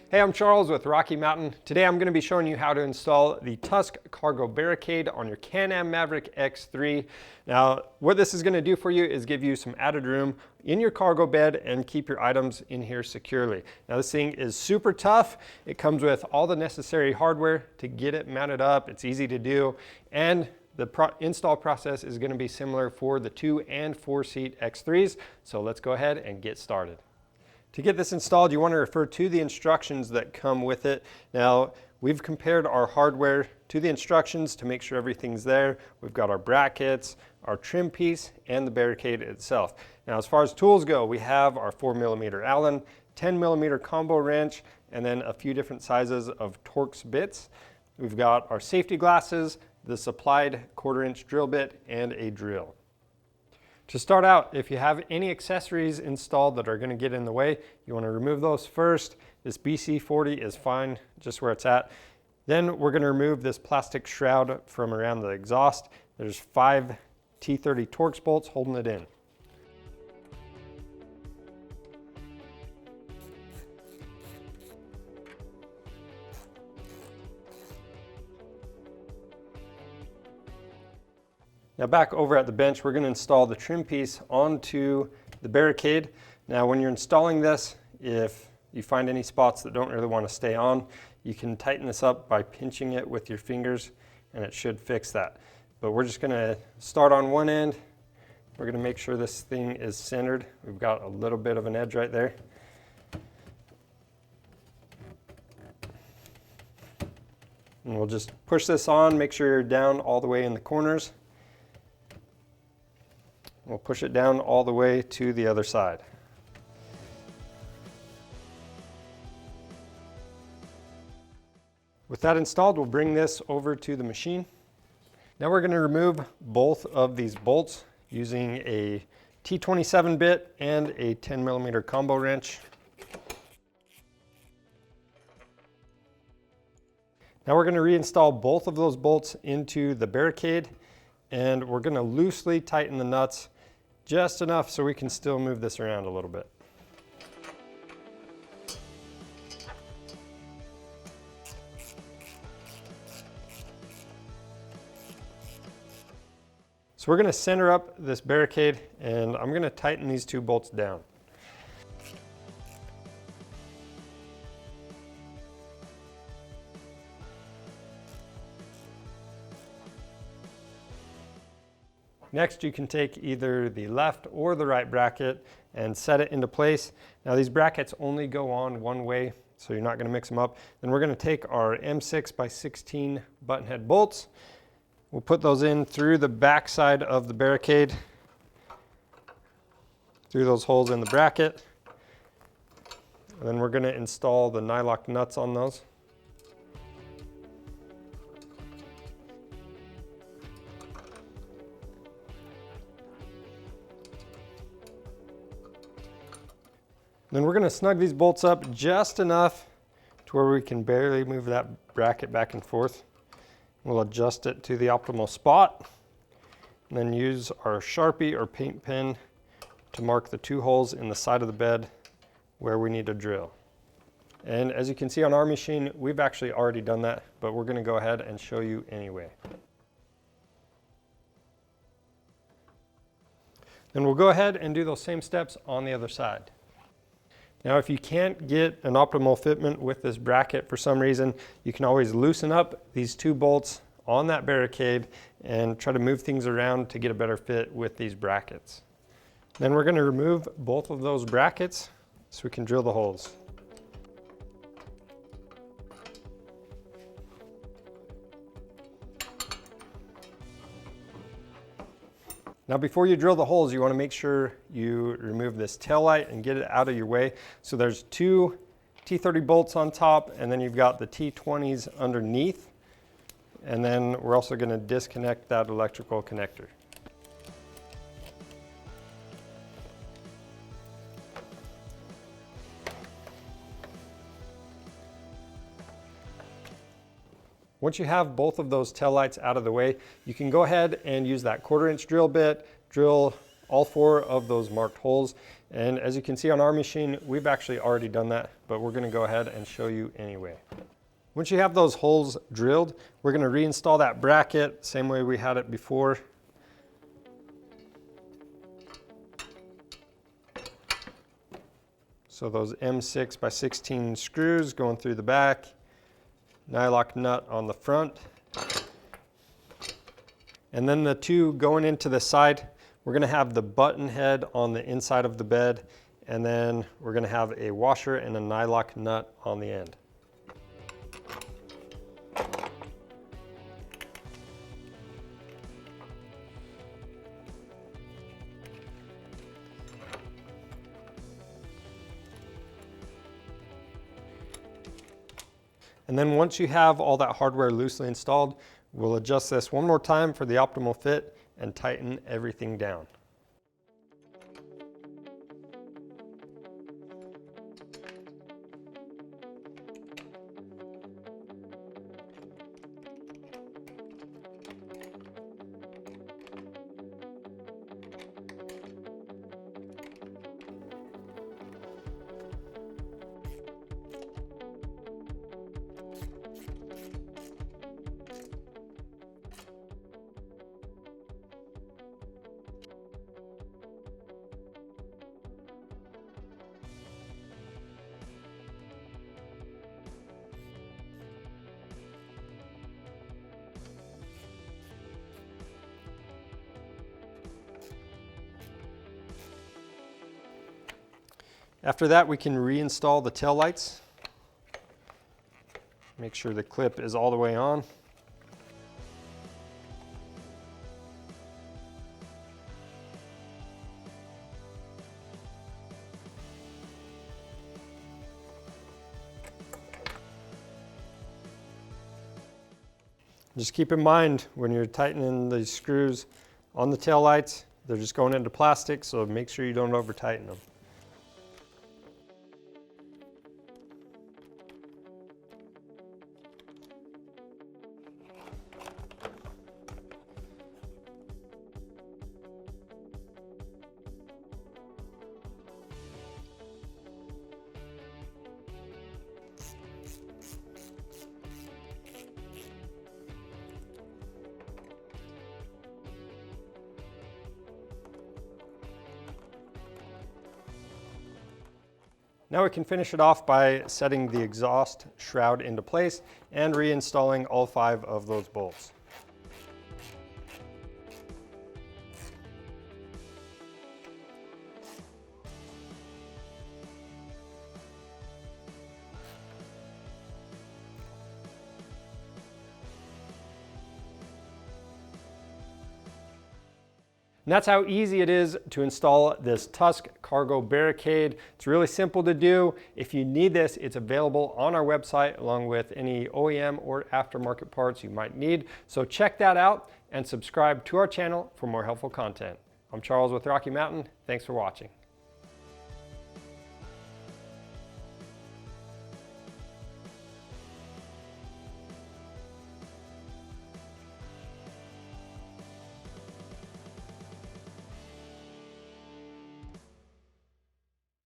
Hey, I'm Charles with Rocky Mountain. Today I'm going to be showing you how to install the Tusk Cargo Barricade on your Can-Am Maverick X3. Now, what this is going to do for you is give you some added room in your cargo bed and keep your items in here securely. Now, this thing is super tough. It comes with all the necessary hardware to get it mounted up. It's easy to do, and the install process is going to be similar for the 2- and 4-seat X3s. So let's go ahead and get started. To get this installed, you want to refer to the instructions that come with it. Now, we've compared our hardware to the instructions to make sure everything's there. We've got our brackets, our trim piece, and the barricade itself. Now, as far as tools go, we have our 4mm Allen, 10mm combo wrench, and then a few different sizes of Torx bits. We've got our safety glasses, the supplied 1/4-inch drill bit, and a drill. To start out, if you have any accessories installed that are going to get in the way, you want to remove those first. This BC40 is fine just where it's at. Then we're going to remove this plastic shroud from around the exhaust. There's 5 T30 Torx bolts holding it in. Now back over at the bench, we're going to install the trim piece onto the barricade. Now when you're installing this, if you find any spots that don't really want to stay on, you can tighten this up by pinching it with your fingers and it should fix that. But we're just going to start on one end. We're going to make sure this thing is centered. We've got a little bit of an edge right there. And we'll just push this on, make sure you're down all the way in the corners. We'll push it down all the way to the other side. With that installed, we'll bring this over to the machine. Now we're going to remove both of these bolts using a T27 bit and a 10mm combo wrench. Now we're going to reinstall both of those bolts into the barricade, and we're going to loosely tighten the nuts just enough so we can still move this around a little bit. So we're going to center up this barricade, and I'm going to tighten these 2 bolts down. Next, you can take either the left or the right bracket and set it into place. Now these brackets only go on one way, so you're not going to mix them up. Then we're going to take our M6x16 button head bolts. We'll put those in through the back side of the barricade, through those holes in the bracket. And then we're going to install the nylock nuts on those. Then we're going to snug these bolts up just enough to where we can barely move that bracket back and forth. We'll adjust it to the optimal spot, and then use our Sharpie or paint pen to mark the 2 holes in the side of the bed where we need to drill. And as you can see on our machine, we've actually already done that, but we're going to go ahead and show you anyway. Then we'll go ahead and do those same steps on the other side. Now, if you can't get an optimal fitment with this bracket for some reason, you can always loosen up these 2 bolts on that barricade and try to move things around to get a better fit with these brackets. Then we're going to remove both of those brackets so we can drill the holes. Now before you drill the holes, you want to make sure you remove this tail light and get it out of your way. So there's 2 T30 bolts on top, and then you've got the T20s underneath. And then we're also going to disconnect that electrical connector. Once you have both of those taillights out of the way, you can go ahead and use that 1/4-inch drill bit, drill all 4 of those marked holes. And as you can see on our machine, we've actually already done that, but we're gonna go ahead and show you anyway. Once you have those holes drilled, we're gonna reinstall that bracket, same way we had it before. So those M6 by 16 screws going through the back, nylock nut on the front. And then the 2 going into the side, we're gonna have the button head on the inside of the bed, and then we're gonna have a washer and a nylock nut on the end. And then once you have all that hardware loosely installed, we'll adjust this one more time for the optimal fit and tighten everything down. After that, we can reinstall the tail lights. Make sure the clip is all the way on. Just keep in mind when you're tightening the screws on the tail lights, they're just going into plastic, so make sure you don't over tighten them. Now we can finish it off by setting the exhaust shroud into place and reinstalling all 5 of those bolts. And that's how easy it is to install this Tusk Cargo Barricade. It's really simple to do. If you need this, it's available on our website along with any OEM or aftermarket parts you might need. So check that out and subscribe to our channel for more helpful content. I'm Charles with Rocky Mountain. Thanks for watching.